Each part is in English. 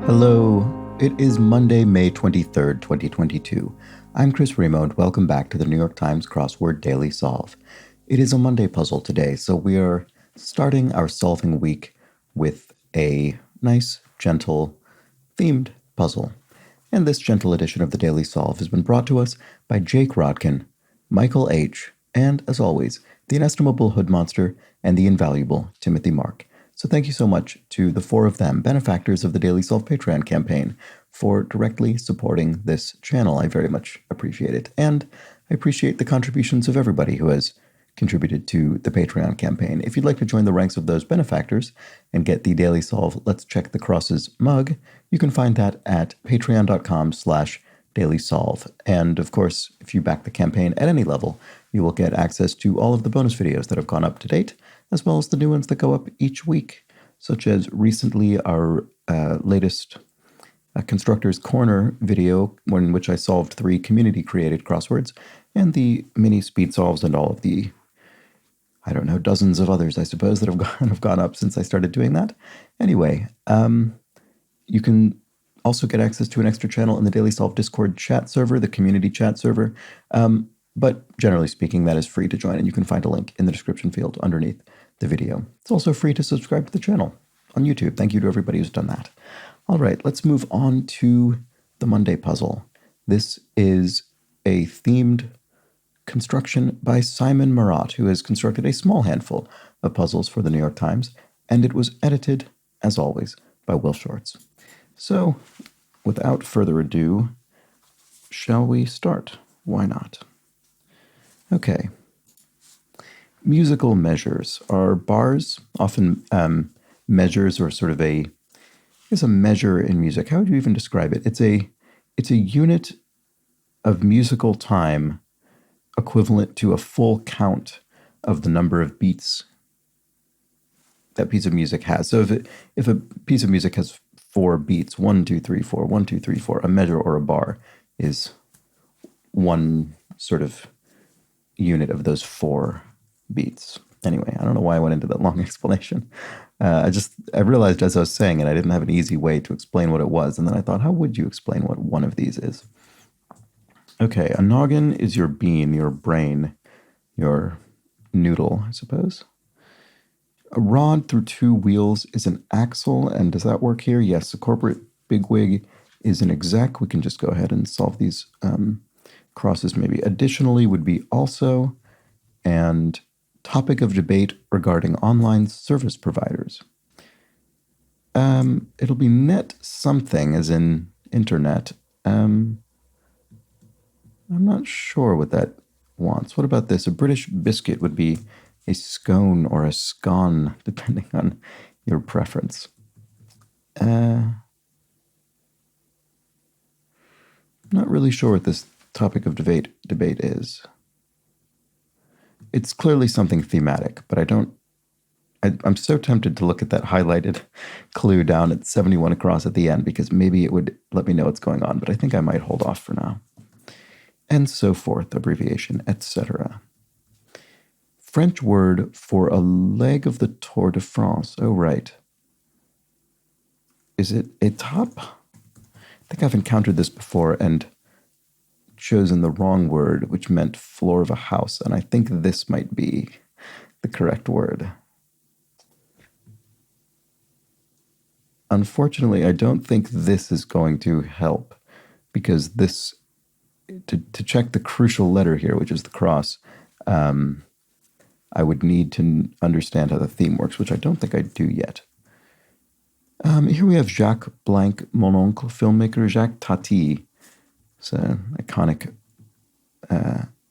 Hello, it is Monday, May 23rd, 2022. I'm Chris Remo, and welcome back to the New York Times Crossword Daily Solve. It is a Monday puzzle today, so we are starting our solving week with a nice, gentle, themed puzzle. And this gentle edition of the Daily Solve has been brought to us by Jake Rodkin, Michael H., and, as always, the inestimable Hood Monster and the invaluable Timothy Mark. So thank you so much to the four of them, benefactors of the Daily Solve Patreon campaign, for directly supporting this channel. I very much appreciate it. And I appreciate the contributions of everybody who has contributed to the Patreon campaign. If you'd like to join the ranks of those benefactors and get the Daily Solve Let's Check the Crosses mug, you can find that at patreon.com/dailysolve. And of course, if you back the campaign at any level, you will get access to all of the bonus videos that have gone up to date, as well as the new ones that go up each week, such as recently our latest Constructor's Corner video, in which I solved 3 community-created crosswords, and the mini speed solves and all of the, dozens of others, I suppose, that have gone up since I started doing that. Anyway, you can also get access to an extra channel in the Daily Solve Discord chat server, the community chat server. But generally speaking, that is free to join, and you can find a link in the description field underneath the video. It's also free to subscribe to the channel on YouTube. Thank you to everybody who's done that. All right, let's move on to the Monday puzzle. This is a themed construction by Simon Marat, who has constructed a small handful of puzzles for the New York Times, and it was edited, as always, by Will Shorts. So, without further ado, shall we start? Why not? Okay. Musical measures are bars, often measures, or sort of a measure in music. How would you even describe it? It's a unit of musical time equivalent to a full count of the number of beats that piece of music has. So if a piece of music has 4 beats, 1, 2, 3, 4, 1, 2, 3, 4, a measure or a bar is one sort of unit of those 4 beats. Anyway, I don't know why I went into that long explanation. I realized as I was saying it, I didn't have an easy way to explain what it was, and then I thought, how would you explain what one of these is? Okay, a noggin is your bean, your brain, your noodle, I suppose. A rod through 2 wheels is an axle, and does that work here? Yes, a corporate bigwig is an exec. We can just go ahead and solve these crosses maybe. Additionally would be also, and topic of debate regarding online service providers. It'll be net something, as in internet. I'm not sure what that wants. What about this? A British biscuit would be a scone or a scone, depending on your preference. Not really sure what this topic of debate is. It's clearly something thematic, but I'm so tempted to look at that highlighted clue down at 71 across at the end, because maybe it would let me know what's going on, but I think I might hold off for now. And so forth, abbreviation, etc. French word for a leg of the Tour de France. Oh, right. Is it étape? I think I've encountered this before and chosen the wrong word, which meant floor of a house, and I think this might be the correct word. Unfortunately, I don't think this is going to help, because this, to check the crucial letter here, which is the cross, I would need to understand how the theme works, which I don't think I do yet. Here we have Jacques Blanc, mon oncle, filmmaker Jacques Tati. It's an iconic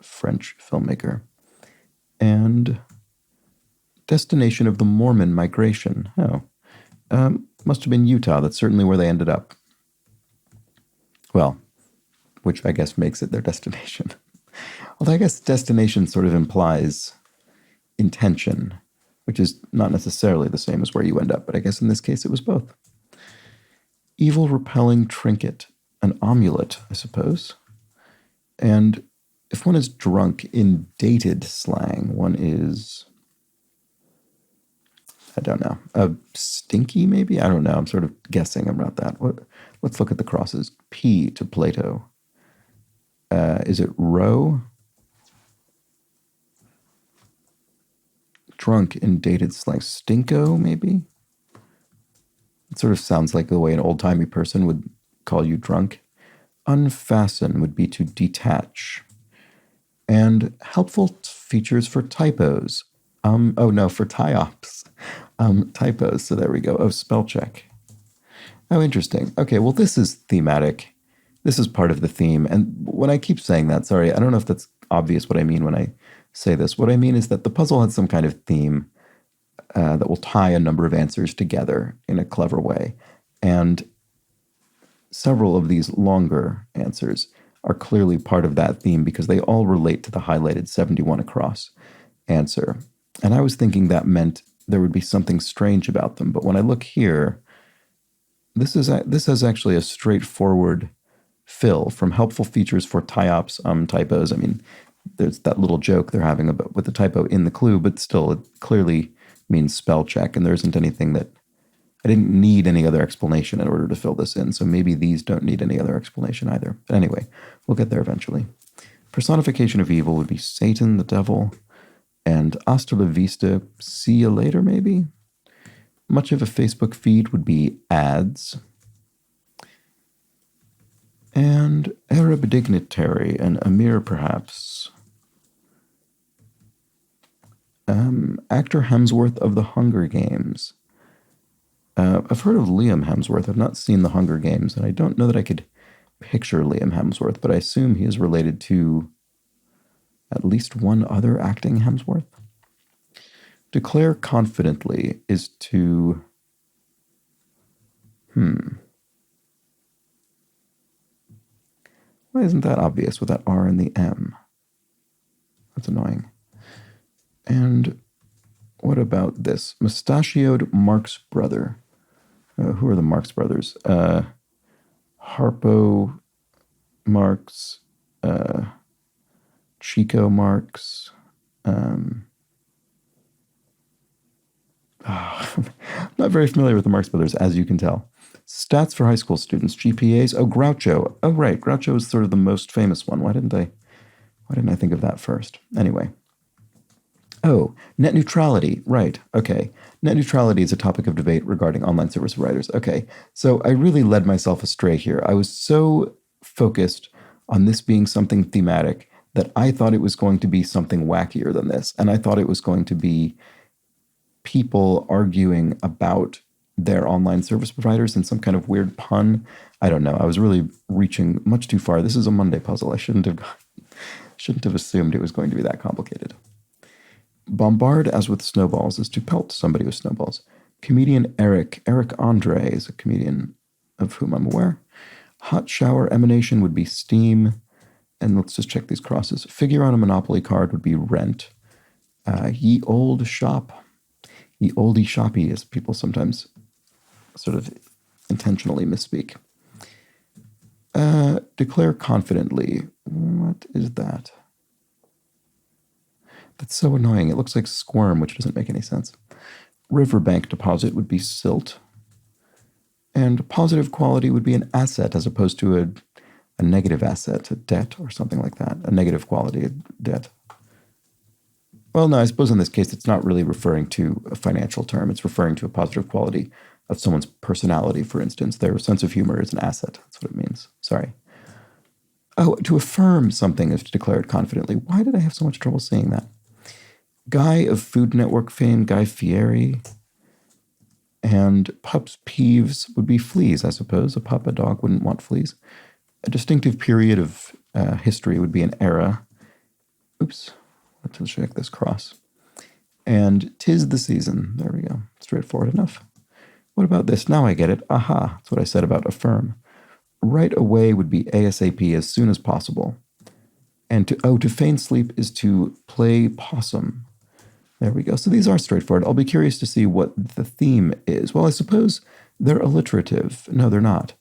French filmmaker. And destination of the Mormon migration. Oh, must have been Utah. That's certainly where they ended up. Well, which I guess makes it their destination. Although I guess destination sort of implies intention, which is not necessarily the same as where you end up, but I guess in this case it was both. Evil repelling trinket, an amulet, I suppose. And if one is drunk in dated slang, one is I don't know. Stinky, maybe? I don't know. I'm sort of guessing about that. Let's look at the crosses. P to Plato. Is it row? Drunk in dated slang. Stinko, maybe? It sort of sounds like the way an old-timey person would call you drunk. Unfasten would be to detach. And helpful features for typos. Oh no, for TIOPs. Typos, so there we go. Oh, spell check. Oh, interesting. Okay, well, this is thematic. This is part of the theme. And when I keep saying that, sorry, I don't know if that's obvious what I mean when I say this. What I mean is that the puzzle has some kind of theme that will tie a number of answers together in a clever way. And several of these longer answers are clearly part of that theme because they all relate to the highlighted 71 across answer. And I was thinking that meant there would be something strange about them. But when I look here, this has actually a straightforward fill from helpful features for TIOPs, typos. I mean, there's that little joke they're having about with the typo in the clue, but still it clearly means spell check, and there isn't anything that I didn't need any other explanation in order to fill this in, so maybe these don't need any other explanation either. But anyway, we'll get there eventually. Personification of evil would be Satan, the devil, and hasta la vista, see you later, maybe? Much of a Facebook feed would be ads. And Arab dignitary and Amir, perhaps. Actor Hemsworth of the Hunger Games. I've heard of Liam Hemsworth. I've not seen the Hunger Games, and I don't know that I could picture Liam Hemsworth, but I assume he is related to at least one other acting Hemsworth. Declare confidently is to... Why isn't that obvious with that R and the M? That's annoying. And what about this? Mustachioed Marx brother. Who are the Marx brothers? Harpo Marx, Chico Marx. I'm not very familiar with the Marx brothers, as you can tell. Stats for high school students, GPAs. Oh, Groucho. Oh, right. Groucho is sort of the most famous one. Why didn't I think of that first? Anyway. Oh, net neutrality. Right. Okay. Net neutrality is a topic of debate regarding online service providers. Okay. So I really led myself astray here. I was so focused on this being something thematic that I thought it was going to be something wackier than this. And I thought it was going to be people arguing about their online service providers in some kind of weird pun. I don't know. I was really reaching much too far. This is a Monday puzzle. I shouldn't have assumed it was going to be that complicated. Bombard as with snowballs is to pelt somebody with snowballs. Comedian Eric Andre is a comedian of whom I'm aware. Hot shower emanation would be steam. And let's just check these crosses. Figure on a Monopoly card would be rent. Ye old shop. Ye oldie shoppy, as people sometimes sort of intentionally misspeak. Declare confidently. What is that? That's so annoying. It looks like squirm, which doesn't make any sense. Riverbank deposit would be silt. And positive quality would be an asset as opposed to a negative asset, a debt or something like that. A negative quality debt. Well, no, I suppose in this case it's not really referring to a financial term. It's referring to a positive quality of someone's personality, for instance. Their sense of humor is an asset. That's what it means. Sorry. Oh, to affirm something is to declare it confidently. Why did I have so much trouble saying that? Guy of Food Network fame, Guy Fieri. And pup's peeves would be fleas, I suppose. A dog wouldn't want fleas. A distinctive period of history would be an era. Oops. Let's check this cross. And 'tis the season. There we go. Straightforward enough. What about this? Now I get it. Aha. That's what I said about affirm. Right away would be ASAP, as soon as possible. And to feign sleep is to play possum. There we go. So these are straightforward. I'll be curious to see what the theme is. Well, I suppose they're alliterative. No, they're not.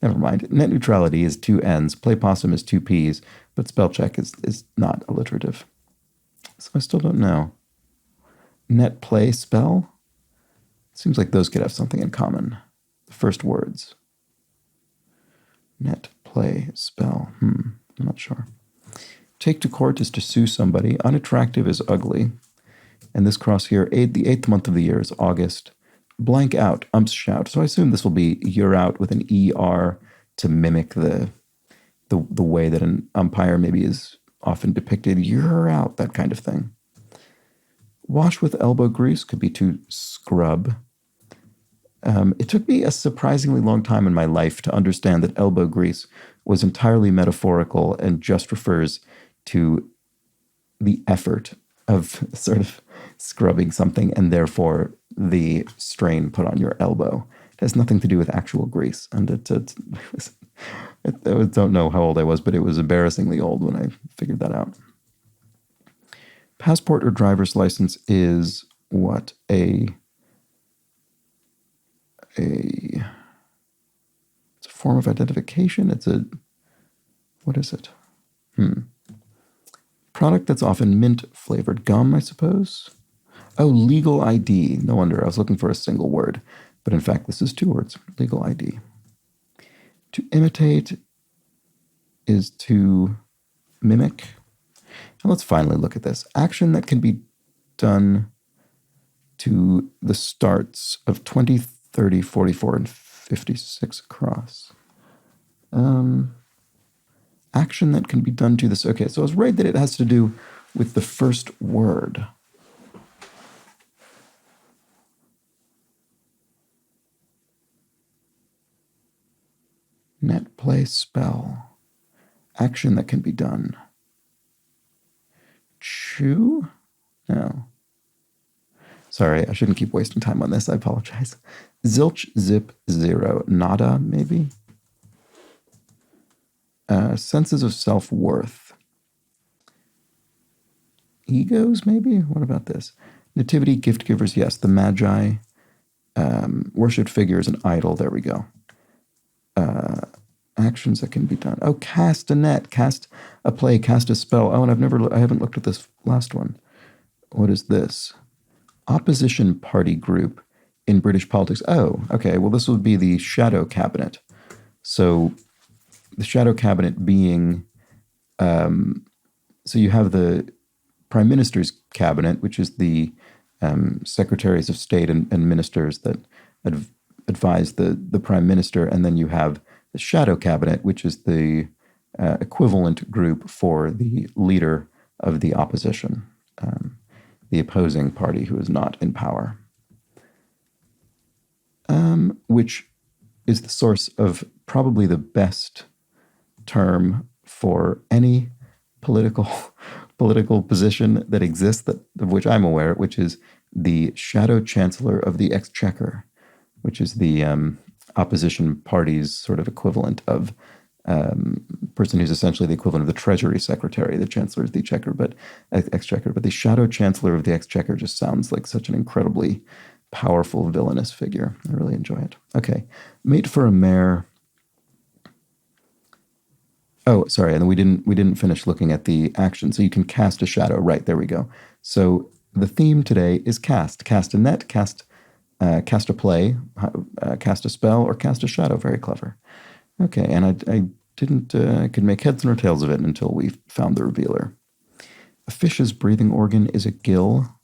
Never mind. Net neutrality is 2 N's. Play possum is 2 P's. But spell check is not alliterative. So I still don't know. Net play spell? Seems like those could have something in common. The first words. Net, play, spell. I'm not sure. Take to court is to sue somebody. Unattractive is ugly. And this cross here, the 8th month of the year is August. Blank out, umps shout. So I assume this will be you're out with an ER to mimic the way that an umpire maybe is often depicted. You're out, that kind of thing. Wash with elbow grease could be to scrub. It took me a surprisingly long time in my life to understand that elbow grease was entirely metaphorical and just refers to the effort of sort of scrubbing something and therefore the strain put on your elbow. It has nothing to do with actual grease. And I don't know how old I was, but it was embarrassingly old when I figured that out. Passport or driver's license is what? It's a form of identification. What is it? Product that's often mint flavored. Gum, I suppose. Oh, legal ID. No wonder. I was looking for a single word. But in fact, this is 2 words. Legal ID. To imitate is to mimic. Now let's finally look at this. Action that can be done to the starts of 20, 30, 44, and 56 across. Action that can be done to this. Okay, so I was right that it has to do with the first word. Net, play, spell. Action that can be done. Chew? No. Sorry, I shouldn't keep wasting time on this. I apologize. Zilch, zip, zero. Nada, maybe? Senses of self-worth. Egos, maybe? What about this? Nativity, gift givers, yes. The Magi. Worshipped figures, an idol. There we go. Actions that can be done. Oh, cast a net, cast a play, cast a spell. Oh, and I haven't looked at this last one. What is this? Opposition party group in British politics. Oh, okay. Well, this would be the shadow cabinet. So the shadow cabinet being, so you have the prime minister's cabinet, which is the secretaries of state and ministers that advise the prime minister, and then you have the shadow cabinet, which is the equivalent group for the leader of the opposition, the opposing party who is not in power, which is the source of probably the best term for any political position that exists, of which I'm aware, which is the shadow chancellor of the exchequer, which is the opposition party's sort of equivalent of person who's essentially the equivalent of the Treasury Secretary. The Chancellor is the exchequer, but the Shadow Chancellor of the Exchequer just sounds like such an incredibly powerful villainous figure. I really enjoy it. Okay, mate for a mayor. Oh, sorry, and we didn't finish looking at the action. So you can cast a shadow. Right, there we go. So the theme today is cast. Cast a net, cast a play, cast a spell, or cast a shadow. Very clever. Okay, and I didn't, I could make heads nor tails of it until we found the revealer. A fish's breathing organ is a gill.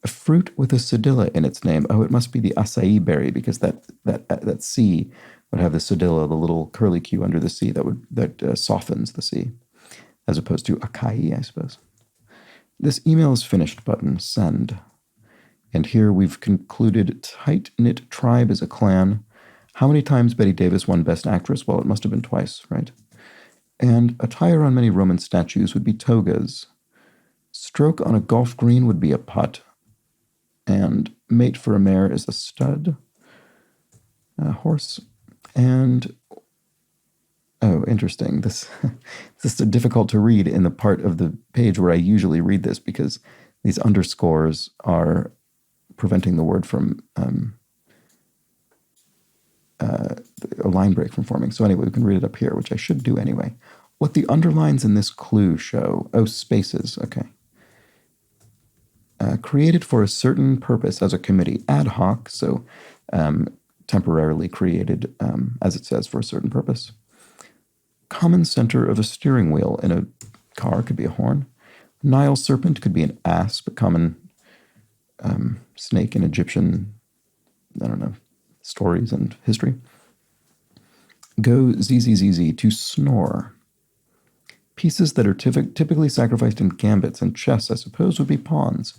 A fruit with a cedilla in its name. Oh, it must be the acai berry, because that C would have the cedilla, the little curly Q under the C that softens the C, as opposed to acai, I suppose. This email is finished button, send. And here we've concluded tight-knit tribe is a clan. How many times Bette Davis won Best Actress? Well, it must have been twice, right? And attire on many Roman statues would be togas. Stroke on a golf green would be a putt. And mate for a mare is a stud. Horse. And, oh, interesting. This is difficult to read in the part of the page where I usually read this, because these underscores are preventing the word from a line break from forming. So anyway, we can read it up here, which I should do anyway. What the underlines in this clue show. Oh, spaces. Okay. created for a certain purpose as a committee, ad hoc, so temporarily created, as it says, for a certain purpose. Common center of a steering wheel in a car could be a horn. Nile serpent could be an asp, a common snake in Egyptian, I don't know, stories and history. Go zzz, to snore. Pieces that are typically sacrificed in gambits and chess, I suppose, would be pawns.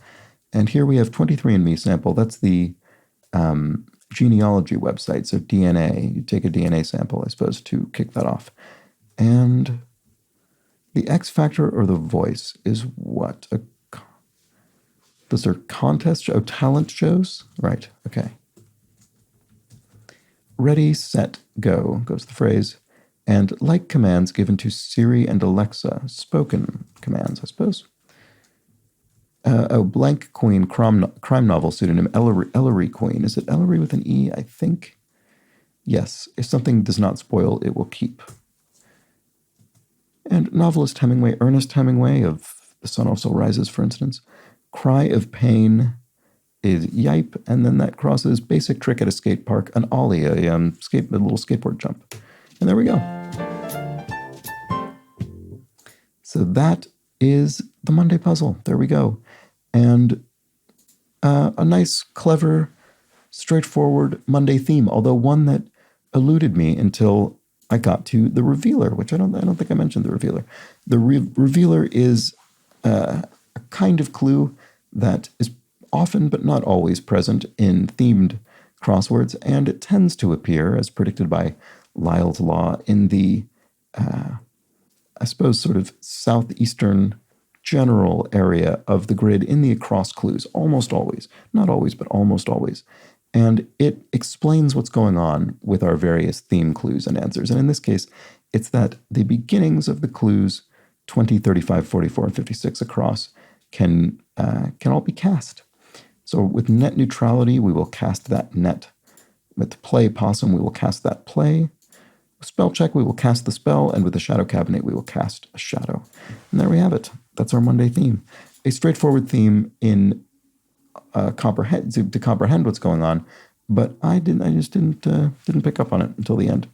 And here we have 23andMe sample. That's the genealogy website, so DNA. You take a DNA sample, I suppose, to kick that off. And the X Factor or the voice is what? Those are contest talent shows? Right, okay. Ready, set, go, goes the phrase. And like commands given to Siri and Alexa, spoken commands, I suppose. Blank Queen, crime novel pseudonym, Ellery Queen. Is it Ellery with an E, I think? Yes, if something does not spoil, it will keep. And novelist Hemingway, Ernest Hemingway of The Sun Also Rises, for instance. Cry of pain is yipe, and then that crosses basic trick at a skate park, an ollie, a little skateboard jump. And there we go. So that is the Monday puzzle. There we go. And a nice, clever, straightforward Monday theme, although one that eluded me until I got to the revealer, which I don't think I mentioned the revealer. The revealer is a kind of clue that is often but not always present in themed crosswords, and it tends to appear, as predicted by Lyell's law, in the, I suppose, sort of southeastern general area of the grid in the across clues, almost always. Not always, but almost always. And it explains what's going on with our various theme clues and answers. And in this case, it's that the beginnings of the clues 20, 35, 44, and 56 across can all be cast. So with net neutrality, we will cast that net. With play possum, we will cast that play. With spell check, we will cast the spell. And with the shadow cabinet, we will cast a shadow. And there we have it. That's our Monday theme. A straightforward theme in to comprehend what's going on, but I just didn't pick up on it until the end.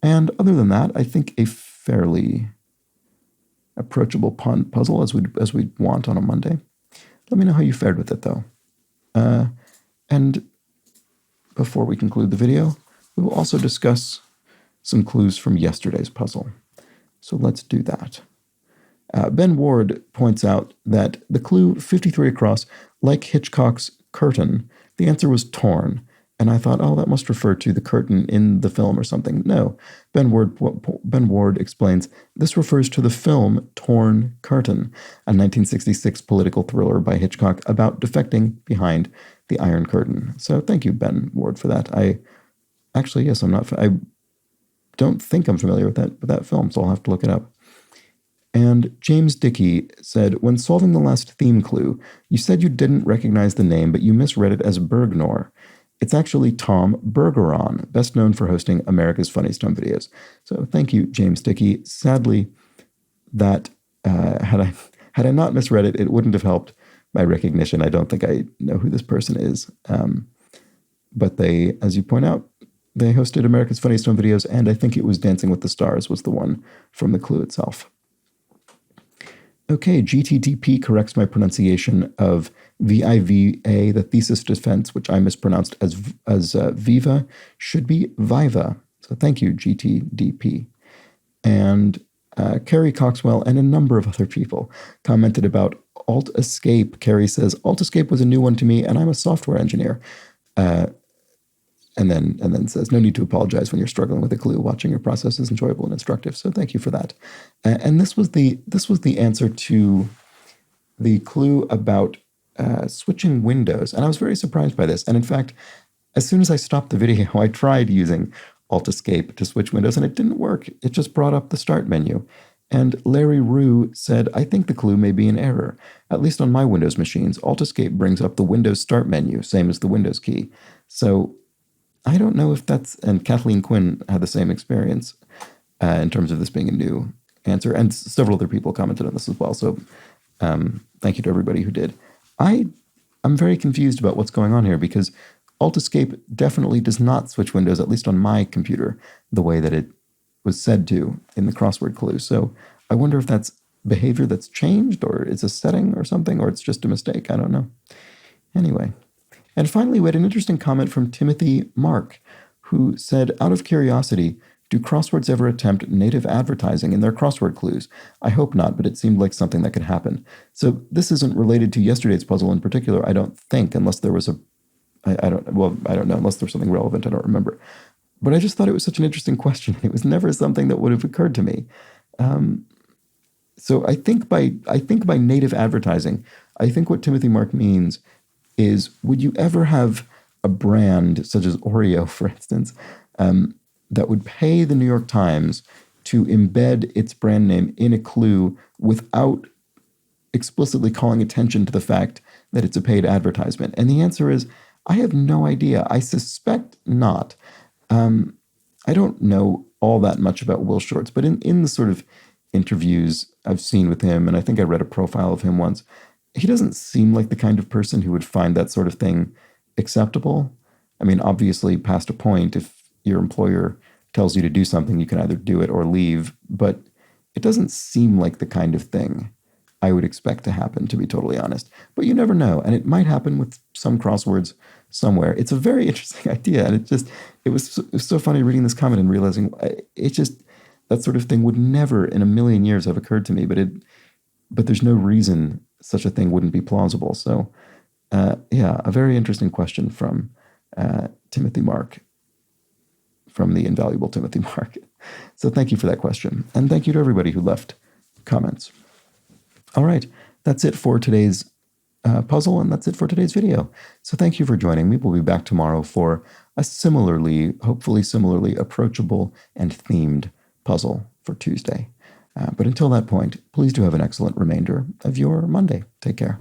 And other than that, I think a fairly approachable puzzle as we'd want on a Monday. Let me know how you fared with it, though. And before we conclude the video, we will also discuss some clues from yesterday's puzzle. So let's do that. Ben Ward points out that the clue 53 across, like Hitchcock's curtain, the answer was torn. And I thought, oh, that must refer to the curtain in the film or something. No, Ben Ward explains, this refers to the film Torn Curtain, a 1966 political thriller by Hitchcock about defecting behind the Iron Curtain. So thank you, Ben Ward, for that. I don't think I'm familiar with that film, so I'll have to look it up. And James Dickey said, when solving the last theme clue, you said you didn't recognize the name, but you misread it as Bergnor. It's actually Tom Bergeron, best known for hosting America's Funniest Home Videos. So thank you, James Dickey. Sadly, that had I not misread it, it wouldn't have helped my recognition. I don't think I know who this person is. But they, as you point out, they hosted America's Funniest Home Videos, and I think it was Dancing with the Stars was the one from the clue itself. Okay, GTDP corrects my pronunciation of VIVA, the thesis defense, which I mispronounced as Viva, should be Viva. So thank you, GTDP. And Carrie Coxwell and a number of other people commented about Alt Escape. Carrie says, Alt Escape was a new one to me, and I'm a software engineer. And then says, no need to apologize when you're struggling with a clue. Watching your process is enjoyable and instructive. So thank you for that. And this was the answer to the clue about switching windows. And I was very surprised by this. And in fact, as soon as I stopped the video, I tried using Alt Escape to switch windows, and it didn't work. It just brought up the start menu. And Larry Rue said, I think the clue may be an error. At least on my Windows machines, Alt Escape brings up the Windows start menu, same as the Windows key. So I don't know if that's, and Kathleen Quinn had the same experience in terms of this being a new answer, and several other people commented on this as well, so thank you to everybody who did. I'm very confused about what's going on here because Alt Escape definitely does not switch windows, at least on my computer, the way that it was said to in the crossword clue. So I wonder if that's behavior that's changed, or it's a setting or something, or it's just a mistake. I don't know. Anyway. And finally, we had an interesting comment from Timothy Mark, who said, out of curiosity, do crosswords ever attempt native advertising in their crossword clues? I hope not, but it seemed like something that could happen. So this isn't related to yesterday's puzzle in particular, I don't think, unless there was I don't know, unless there's something relevant, I don't remember. But I just thought it was such an interesting question. It was never something that would have occurred to me. So I think by native advertising, I think what Timothy Mark means is, would you ever have a brand such as Oreo, for instance, that would pay the New York Times to embed its brand name in a clue without explicitly calling attention to the fact that it's a paid advertisement? And the answer is, I have no idea. I suspect not. I don't know all that much about Will Shortz, but in the sort of interviews I've seen with him, and I think I read a profile of him once, he doesn't seem like the kind of person who would find that sort of thing acceptable. I mean, obviously, past a point, if your employer tells you to do something, you can either do it or leave, but it doesn't seem like the kind of thing I would expect to happen, to be totally honest. But you never know, and it might happen with some crosswords somewhere. It's a very interesting idea, and it was so funny reading this comment and realizing that sort of thing would never in a million years have occurred to me, but there's no reason such a thing wouldn't be plausible. So, a very interesting question from Timothy Mark, from the invaluable Timothy Mark. So thank you for that question. And thank you to everybody who left comments. All right, that's it for today's puzzle, and that's it for today's video. So thank you for joining me. We'll be back tomorrow for a hopefully similarly approachable and themed puzzle for Tuesday. But until that point, please do have an excellent remainder of your Monday. Take care.